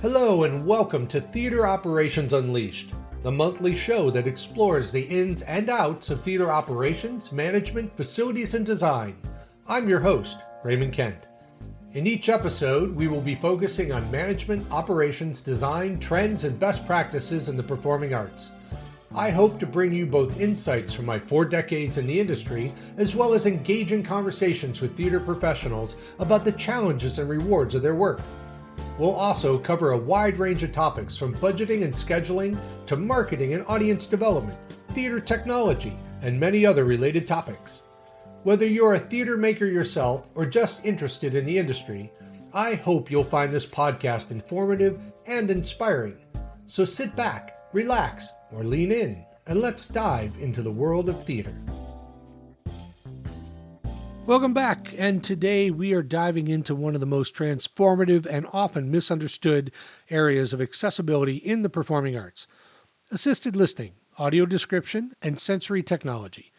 Hello and welcome to Theater Operations Unleashed, the monthly show that explores the ins and outs of theater operations, management, facilities, and design. I'm your host, Raymond Kent. In each episode, we will be focusing on management, operations, design, trends, and best practices in the performing arts. I hope to bring you both insights from my 4 decades in the industry, as well as engaging conversations with theater professionals about the challenges and rewards of their work. We'll also cover a wide range of topics from budgeting and scheduling to marketing and audience development, theater technology, and many other related topics. Whether you're a theater maker yourself or just interested in the industry, I hope you'll find this podcast informative and inspiring. So sit back, relax, or lean in, and let's dive into the world of theater. Welcome back, and today we are diving into one of the most transformative and often misunderstood areas of accessibility in the performing arts: assisted listening, audio description, and sensory technology.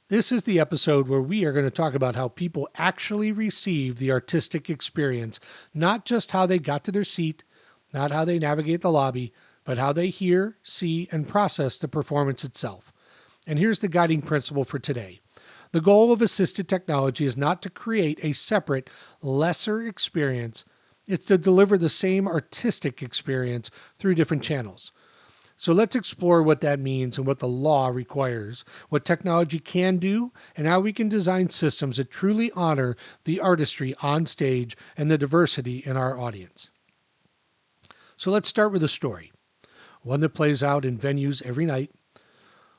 This is the episode where we are going to talk about how people actually receive the artistic experience, not just how they got to their seat, not how they navigate the lobby, but how they hear, see, and process the performance itself. And here's the guiding principle for today. The goal of assisted technology is not to create a separate, lesser experience. It's to deliver the same artistic experience through different channels. So let's explore what that means and what the law requires, what technology can do, and how we can design systems that truly honor the artistry on stage and the diversity in our audience. So let's start with a story, one that plays out in venues every night.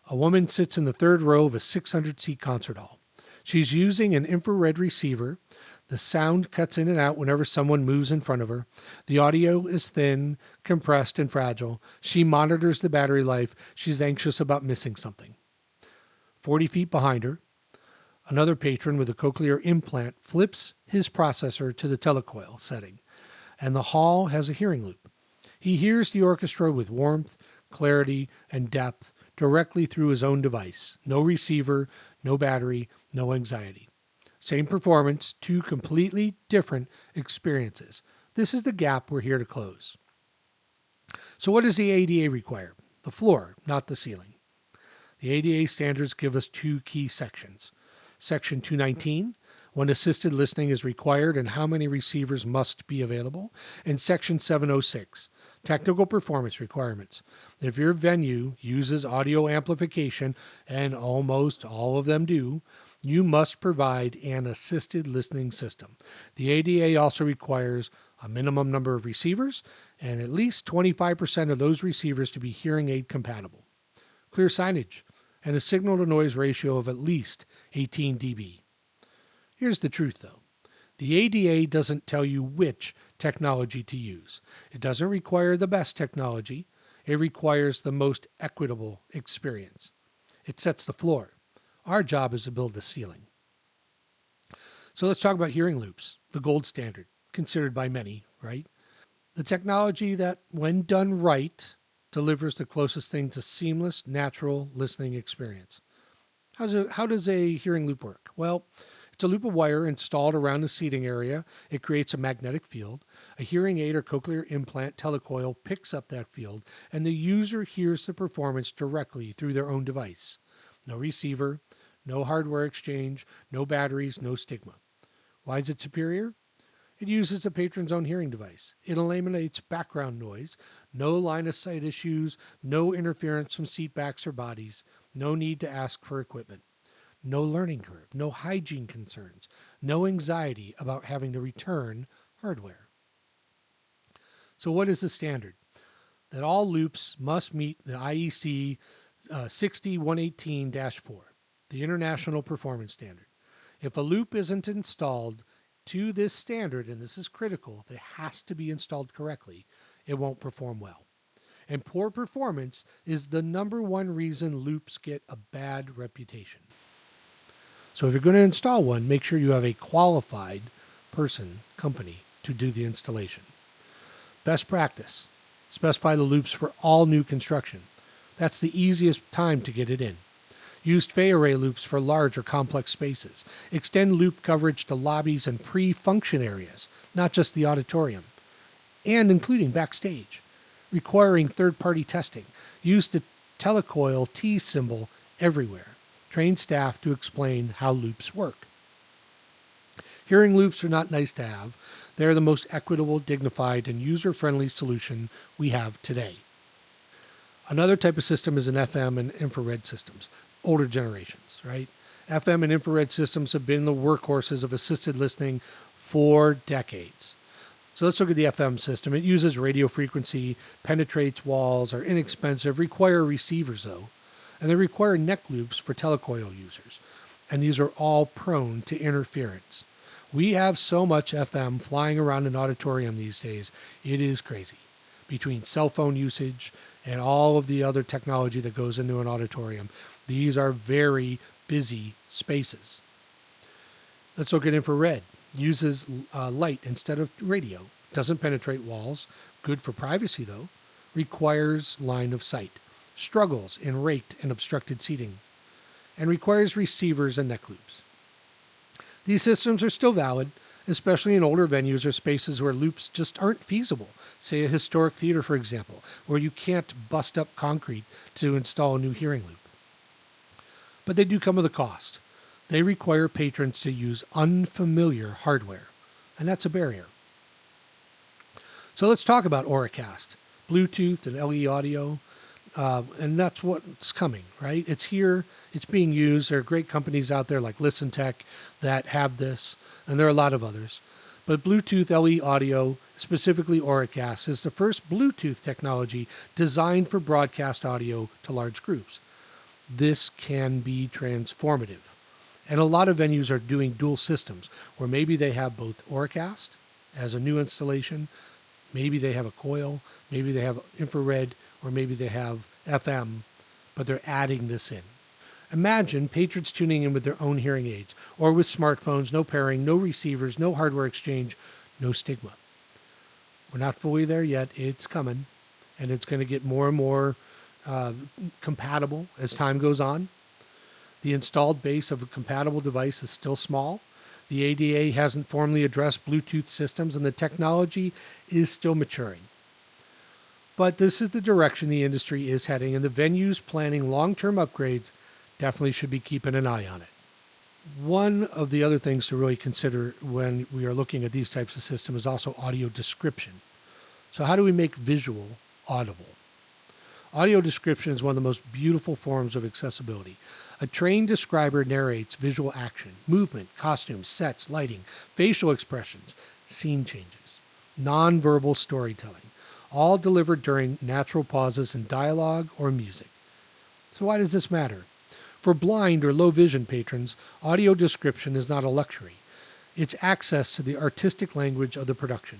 A woman sits in the third row of a 600-seat concert hall. She's using an infrared receiver. The sound cuts in and out whenever someone moves in front of her. The audio is thin, compressed, and fragile. She monitors the battery life. She's anxious about missing something. 40 feet behind her, another patron with a cochlear implant flips his processor to the telecoil setting, and the hall has a hearing loop. He hears the orchestra with warmth, clarity, and depth directly through his own device. No receiver, no battery, no anxiety. Same performance, 2 completely different experiences. This is the gap we're here to close. So what does the ADA require? The floor, not the ceiling. The ADA standards give us 2 key sections. Section 219, when assisted listening is required and how many receivers must be available, and Section 706, technical performance requirements. If your venue uses audio amplification, and almost all of them do, you must provide an assisted listening system. The ADA also requires a minimum number of receivers and at least 25% of those receivers to be hearing aid compatible. Clear signage and a signal-to-noise ratio of at least 18 dB. Here's the truth, though. The ADA doesn't tell you which technology to use. It doesn't require the best technology. It requires the most equitable experience. It sets the floor. Our job is to build the ceiling. So let's talk about hearing loops, the gold standard, considered by many, right? The technology that, when done right, delivers the closest thing to seamless, natural listening experience. How does a hearing loop work? Well, it's a loop of wire installed around the seating area. It creates a magnetic field. A hearing aid or cochlear implant telecoil picks up that field, and the user hears the performance directly through their own device. No receiver, no hardware exchange, no batteries, no stigma. Why is it superior? It uses a patron's own hearing device. It eliminates background noise, no line of sight issues, no interference from seat backs or bodies, no need to ask for equipment, no learning curve, no hygiene concerns, no anxiety about having to return hardware. So what is the standard? That all loops must meet the IEC 60118-4, the International Performance Standard. If a loop isn't installed to this standard, and this is critical, it has to be installed correctly, it won't perform well. And poor performance is the number one reason loops get a bad reputation. So if you're going to install one, make sure you have a qualified company, to do the installation. Best practice: specify the loops for all new construction. That's the easiest time to get it in. Use phase array loops for large or complex spaces. Extend loop coverage to lobbies and pre-function areas, not just the auditorium. and including backstage, requiring third-party testing. Use the telecoil T symbol everywhere. Train staff to explain how loops work. Hearing loops are not nice to have. They're the most equitable, dignified, and user-friendly solution we have today. Another type of system is an FM and infrared systems, older generations, right? FM and infrared systems have been the workhorses of assisted listening for decades. So let's look at the FM system. It uses radio frequency, penetrates walls, are inexpensive, require receivers though, and they require neck loops for telecoil users. And these are all prone to interference. We have so much FM flying around an auditorium these days, it is crazy. Between cell phone usage and all of the other technology that goes into an auditorium, these are very busy spaces. Let's look at infrared. Uses light instead of radio. Doesn't penetrate walls. Good for privacy though. Requires line of sight. Struggles in raked and obstructed seating. And requires receivers and neck loops. These systems are still valid, especially in older venues or spaces where loops just aren't feasible. Say a historic theater, for example, where you can't bust up concrete to install a new hearing loop. But they do come with a cost. They require patrons to use unfamiliar hardware, and that's a barrier. So let's talk about Auracast, Bluetooth and LE audio, and that's what's coming, right? It's here, it's being used. There are great companies out there like ListenTech that have this, and there are a lot of others. But Bluetooth LE audio, specifically Auracast, is the first Bluetooth technology designed for broadcast audio to large groups. This can be transformative. And a lot of venues are doing dual systems, where maybe they have both Auracast as a new installation, maybe they have a coil, maybe they have infrared, or maybe they have FM, but they're adding this in. Imagine patrons tuning in with their own hearing aids, or with smartphones, no pairing, no receivers, no hardware exchange, no stigma. We're not fully there yet. It's coming, and it's going to get more and more compatible as time goes on. The installed base of a compatible device is still small. The ADA hasn't formally addressed Bluetooth systems, and the technology is still maturing. But this is the direction the industry is heading, and the venues planning long-term upgrades definitely should be keeping an eye on it. One of the other things to really consider when we are looking at these types of systems is also audio description. So how do we make visual audible? Audio description is one of the most beautiful forms of accessibility. A trained describer narrates visual action, movement, costumes, sets, lighting, facial expressions, scene changes, nonverbal storytelling, all delivered during natural pauses in dialogue or music. So why does this matter? For blind or low vision patrons, audio description is not a luxury. It's access to the artistic language of the production.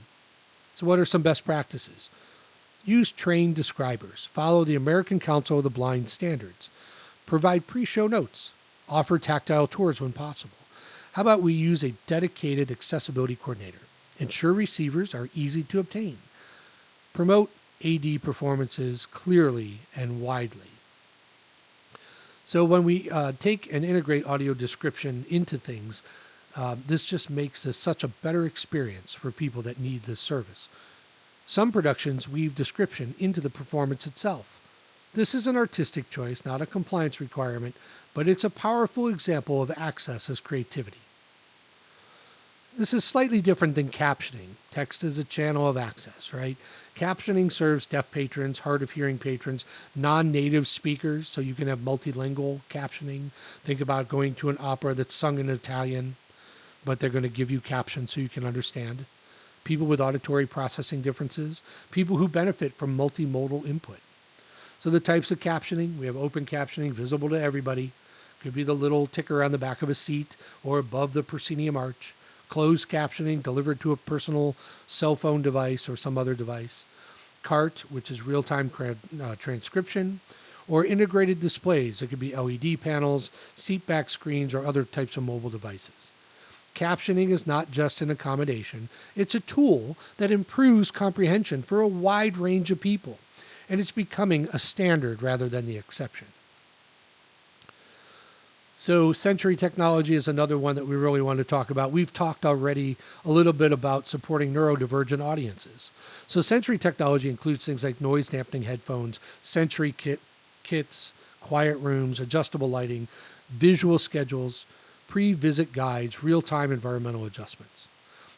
So what are some best practices? Use trained describers. Follow the American Council of the Blind standards. Provide pre-show notes. Offer tactile tours when possible. How about we use a dedicated accessibility coordinator? Ensure receivers are easy to obtain. Promote AD performances clearly and widely. So when we take and integrate audio description into things, this just makes this such a better experience for people that need this service. Some productions weave description into the performance itself. This is an artistic choice, not a compliance requirement, but it's a powerful example of access as creativity. This is slightly different than captioning. Text is a channel of access, right? Captioning serves deaf patrons, hard of hearing patrons, non-native speakers, so you can have multilingual captioning. Think about going to an opera that's sung in Italian, but they're going to give you captions so you can understand. People with auditory processing differences, people who benefit from multimodal input. So the types of captioning, we have open captioning, visible to everybody. Could be the little ticker on the back of a seat or above the proscenium arch. Closed captioning delivered to a personal cell phone device or some other device. CART, which is real-time transcription, or integrated displays. It could be LED panels, seat back screens, or other types of mobile devices. Captioning is not just an accommodation. It's a tool that improves comprehension for a wide range of people, and it's becoming a standard rather than the exception. So sensory technology is another one that we really want to talk about. We've talked already a little bit about supporting neurodivergent audiences. So sensory technology includes things like noise dampening headphones, sensory kits, quiet rooms, adjustable lighting, visual schedules, pre-visit guides, real-time environmental adjustments.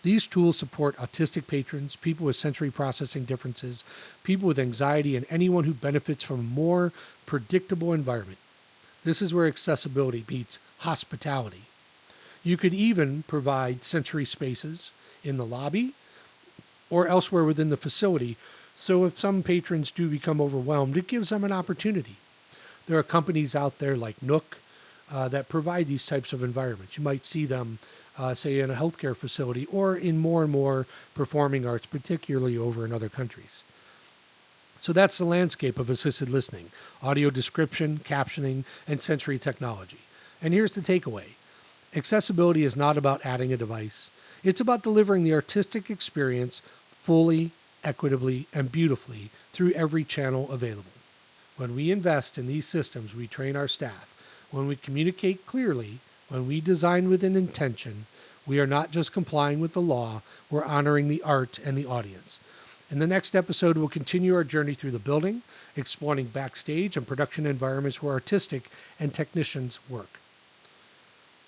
These tools support autistic patrons, people with sensory processing differences, people with anxiety, and anyone who benefits from a more predictable environment. This is where accessibility meets hospitality. You could even provide sensory spaces in the lobby or elsewhere within the facility, so if some patrons do become overwhelmed, it gives them an opportunity. There are companies out there like Nook that provide these types of environments. You might see them, say, in a healthcare facility or in more and more performing arts, particularly over in other countries. So that's the landscape of assisted listening: audio description, captioning, and sensory technology. And here's the takeaway. Accessibility is not about adding a device. It's about delivering the artistic experience fully, equitably, and beautifully through every channel available. When we invest in these systems, we train our staff. When we communicate clearly, when we design with an intention, we are not just complying with the law, we're honoring the art and the audience. In the next episode, we'll continue our journey through the building, exploring backstage and production environments where artistic and technicians work.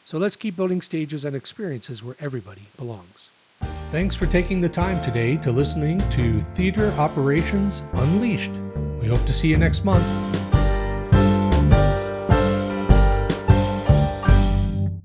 So let's keep building stages and experiences where everybody belongs. Thanks for taking the time today to listening to Theater Operations Unleashed. We hope to see you next month.